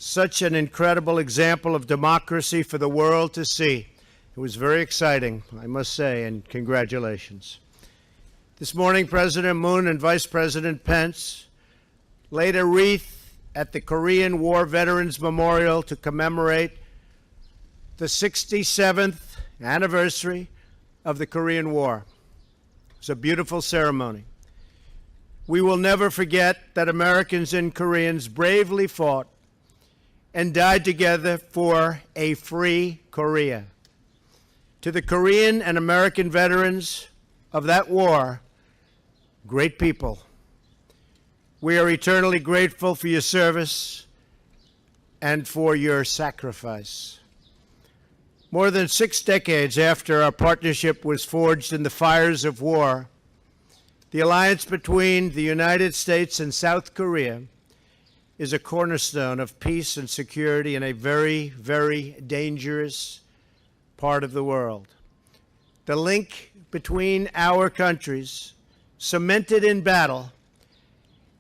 Such an incredible example of democracy for the world to see. It was very exciting, I must say, and congratulations. This morning, President Moon and Vice President Pence laid a wreath at the Korean War Veterans Memorial to commemorate the 67th anniversary of the Korean War. It was a beautiful ceremony. We will never forget that Americans and Koreans bravely fought and died together for a free Korea. To the Korean and American veterans of that war, great people, we are eternally grateful for your service and for your sacrifice. More than 6 decades after our partnership was forged in the fires of war, the alliance between the United States and South Korea is a cornerstone of peace and security in a very, very dangerous part of the world. The link between our countries, cemented in battle,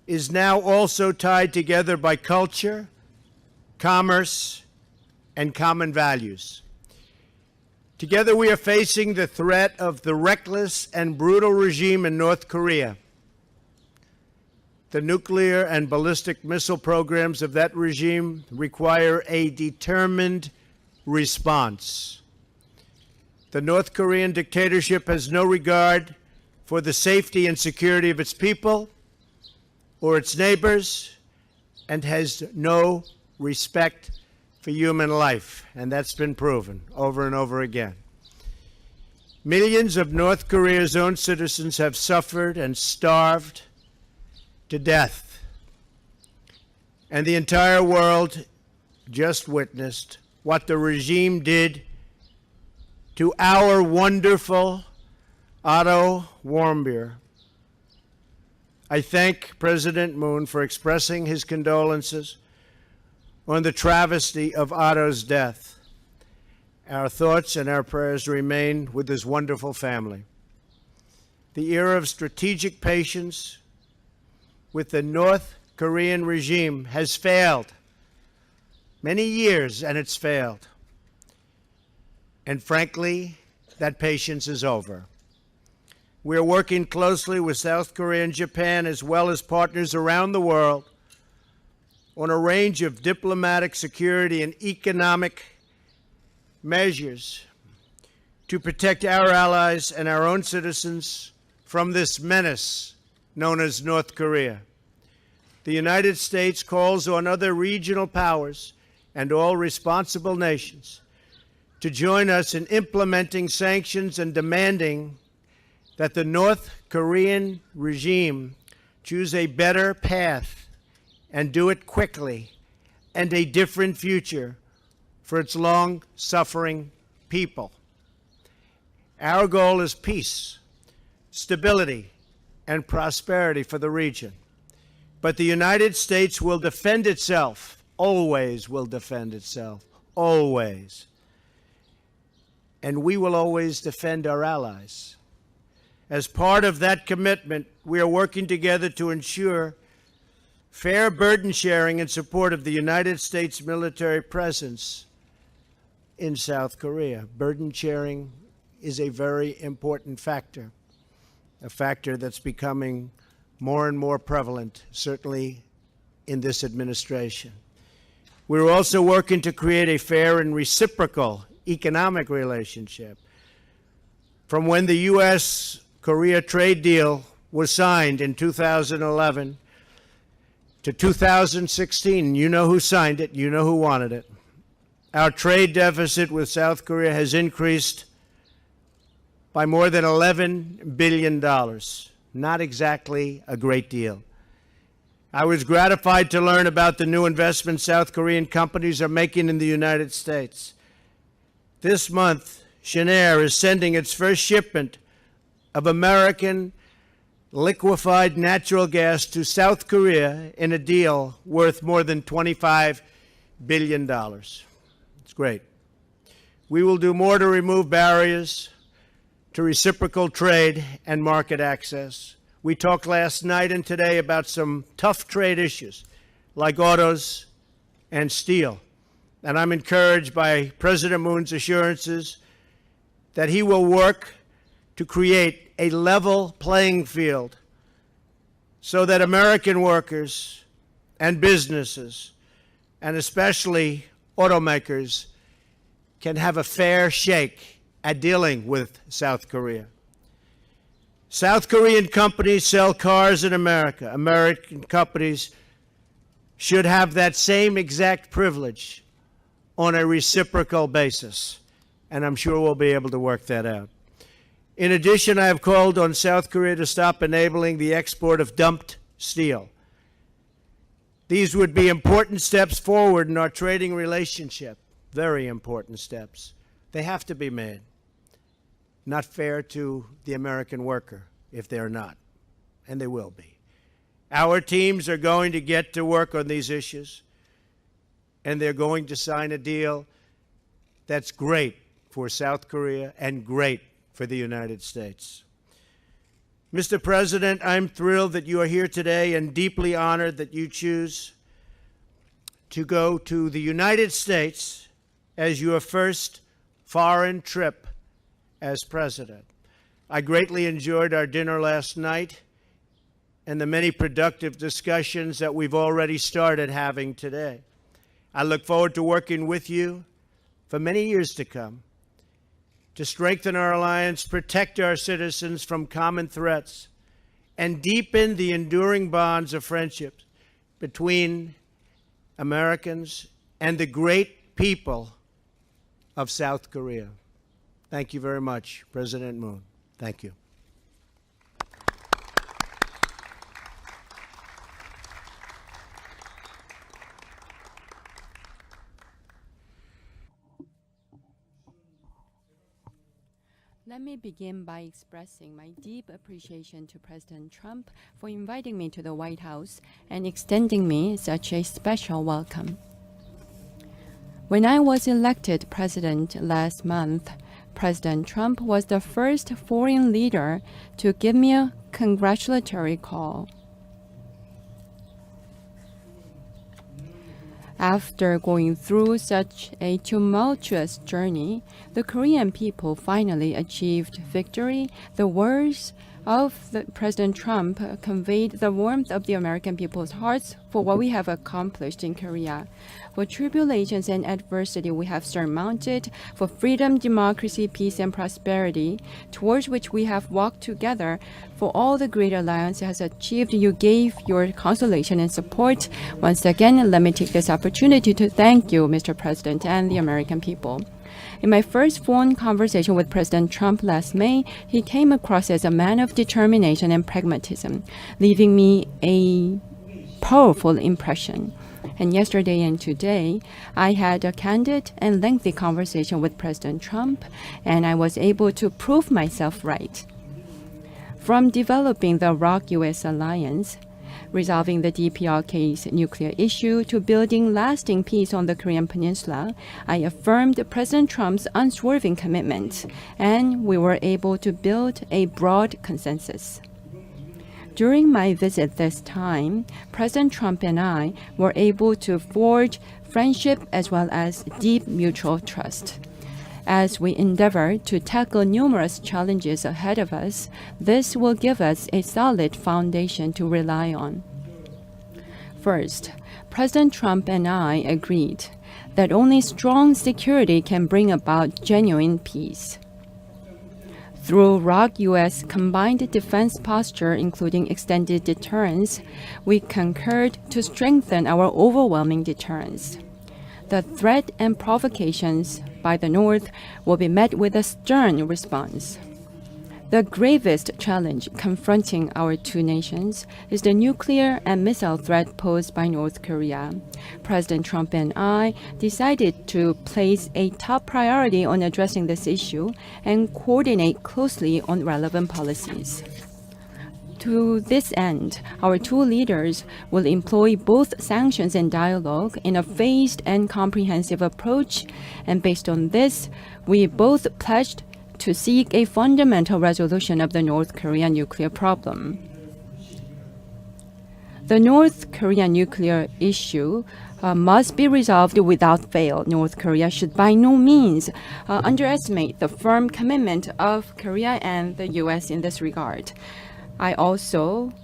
is now also tied together by culture, commerce, and common values. Together we are facing the threat of the reckless and brutal regime in North Korea. The nuclear and ballistic missile programs of that regime require a determined response. The North Korean dictatorship has no regard for the safety and security of its people or its neighbors, and has no respect for human life, and that's been proven over and over again. Millions of North Korea's own citizens have suffered and starved to death, and the entire world just witnessed what the regime did to our wonderful Otto Warmbier. I thank President Moon for expressing his condolences on the travesty of Otto's death. Our thoughts and our prayers remain with his wonderful family. The era of strategic patience with the North Korean regime has failed. Many years, and it's failed. And frankly, that patience is over. We are working closely with South Korea and Japan, as well as partners around the world, on a range of diplomatic, security, and economic measures to protect our allies and our own citizens from this menace known as North Korea. The United States calls on other regional powers and all responsible nations to join us in implementing sanctions and demanding that the North Korean regime choose a better path and do it quickly, and a different future for its long-suffering people. Our goal is peace, stability, and prosperity for the region. But the United States will defend itself, always will defend itself, always. And we will always defend our allies. As part of that commitment, we are working together to ensure fair burden sharing in support of the United States military presence in South Korea. Burden sharing is a very important factor, a factor that's becoming more and more prevalent, certainly in this administration. We're also working to create a fair and reciprocal economic relationship. From when the U.S.-Korea trade deal was signed in 2011 to 2016, you know who signed it, you know who wanted it. Our trade deficit with South Korea has increased by more than $11 billion. Not exactly a great deal. I was gratified to learn about the new investments South Korean companies are making in the United States. This month, Schneider is sending its first shipment of American liquefied natural gas to South Korea in a deal worth more than $25 billion. It's great. We will do more to remove barriers to reciprocal trade and market access. We talked last night and today about some tough trade issues like autos and steel. And I'm encouraged by President Moon's assurances that he will work to create a level playing field so that American workers and businesses, and especially automakers, can have a fair shake at dealing with South Korea. South Korean companies sell cars in America. American companies should have that same exact privilege on a reciprocal basis, and I'm sure we'll be able to work that out. In addition, I have called on South Korea to stop enabling the export of dumped steel. These would be important steps forward in our trading relationship, very important steps. They have to be made. Not fair to the American worker if they're not, and they will be. Our teams are going to get to work on these issues, and they're going to sign a deal that's great for South Korea and great for the United States. Mr. President, I'm thrilled that you are here today and deeply honored that you choose to go to the United States as your first foreign trip as president. I greatly enjoyed our dinner last night and the many productive discussions that we've already started having today. I look forward to working with you for many years to come to strengthen our alliance, protect our citizens from common threats, and deepen the enduring bonds of friendship between Americans and the great people of South Korea. Thank you very much, President Moon. Thank you. Let me begin by expressing my deep appreciation to President Trump for inviting me to the White House and extending me such a special welcome. When I was elected president last month, President Trump was the first foreign leader to give me a congratulatory call. After going through such a tumultuous journey, the Korean people finally achieved victory. The words of President Trump conveyed the warmth of the American people's hearts for what we have accomplished in Korea, for tribulations and adversity we have surmounted, for freedom, democracy, peace, and prosperity, towards which we have walked together, for all the great alliance has achieved. You gave your consolation and support. Once again, let me take this opportunity to thank you, Mr. President, and the American people. In my first phone conversation with President Trump last May, he came across as a man of determination and pragmatism, leaving me a powerful impression. And yesterday and today, I had a candid and lengthy conversation with President Trump, and I was able to prove myself right. From developing the ROK-US alliance, resolving the DPRK's nuclear issue, to building lasting peace on the Korean Peninsula, I affirmed President Trump's unswerving commitment, and we were able to build a broad consensus. During my visit this time, President Trump and I were able to forge friendship as well as deep mutual trust. As we endeavor to tackle numerous challenges ahead of us, this will give us a solid foundation to rely on. First, President Trump and I agreed that only strong security can bring about genuine peace. Through ROK-US combined defense posture, including extended deterrence, we concurred to strengthen our overwhelming deterrence. The threat and provocations by the North will be met with a stern response. The gravest challenge confronting our two nations is the nuclear and missile threat posed by North Korea. President Trump and I decided to place a top priority on addressing this issue and coordinate closely on relevant policies. To this end, our two leaders will employ both sanctions and dialogue in a phased and comprehensive approach, and based on this, we both pledged to seek a fundamental resolution of the North Korean nuclear problem. The North Korean nuclear issue must be resolved without fail. North Korea should by no means underestimate the firm commitment of Korea and the U.S. in this regard. I also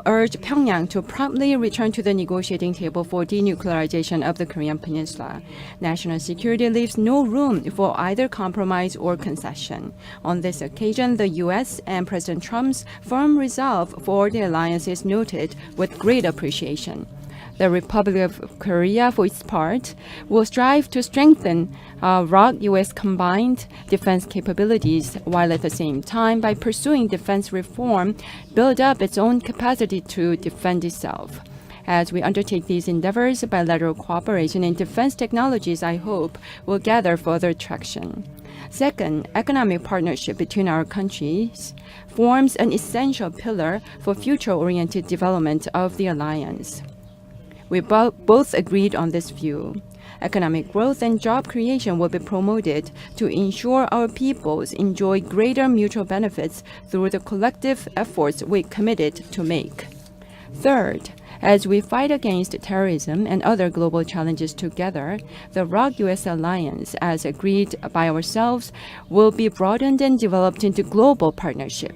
urge Pyongyang to promptly return to the negotiating table for denuclearization of the Korean Peninsula. National security leaves no room for either compromise or concession. On this occasion, the U.S. and President Trump's firm resolve for the alliance is noted with great appreciation. The Republic of Korea, for its part, will strive to strengthen ROK-U.S. combined defense capabilities, while at the same time, by pursuing defense reform, build up its own capacity to defend itself. As we undertake these endeavors, bilateral cooperation in defense technologies, I hope, will gather further traction. Second, economic partnership between our countries forms an essential pillar for future-oriented development of the alliance. We both agreed on this view. Economic growth and job creation will be promoted to ensure our peoples enjoy greater mutual benefits through the collective efforts we committed to make. Third, as we fight against terrorism and other global challenges together, the ROK-U.S. alliance, as agreed by ourselves, will be broadened and developed into global partnership.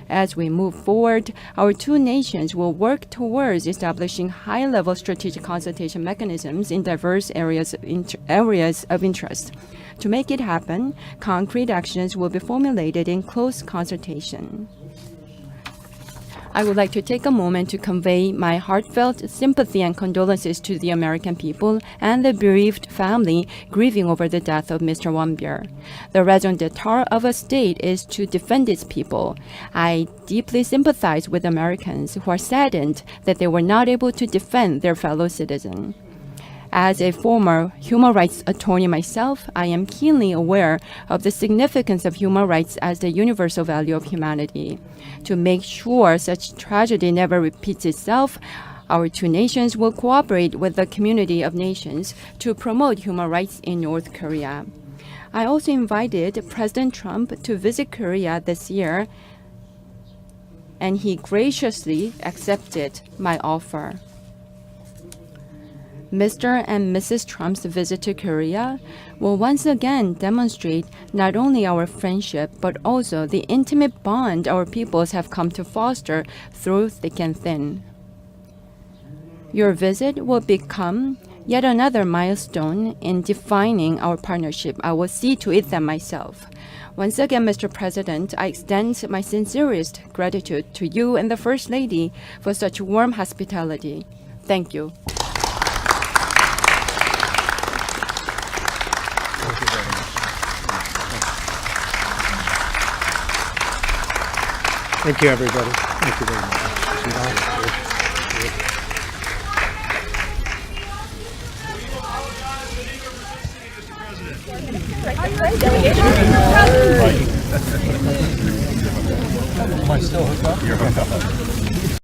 As we move forward, our two nations will work towards establishing high-level strategic consultation mechanisms in diverse areas of interest. To make it happen, concrete actions will be formulated in close consultation. I would like to take a moment to convey my heartfelt sympathy and condolences to the American people and the bereaved family grieving over the death of Mr. Won-byeol. The raison d'etre of a state is to defend its people. I deeply sympathize with Americans who are saddened that they were not able to defend their fellow citizen. As a former human rights attorney myself, I am keenly aware of the significance of human rights as the universal value of humanity. To make sure such tragedy never repeats itself, our two nations will cooperate with the community of nations to promote human rights in North Korea. I also invited President Trump to visit Korea this year, and he graciously accepted my offer. Mr. and Mrs. Trump's visit to Korea will once again demonstrate not only our friendship, but also the intimate bond our peoples have come to foster through thick and thin. Your visit will become yet another milestone in defining our partnership. I will see to it that myself. Once again, Mr. President, I extend my sincerest gratitude to you and the First Lady for such warm hospitality. Thank you. Thank you, everybody. Thank you very much. Am I still hooked up? You're hooked up.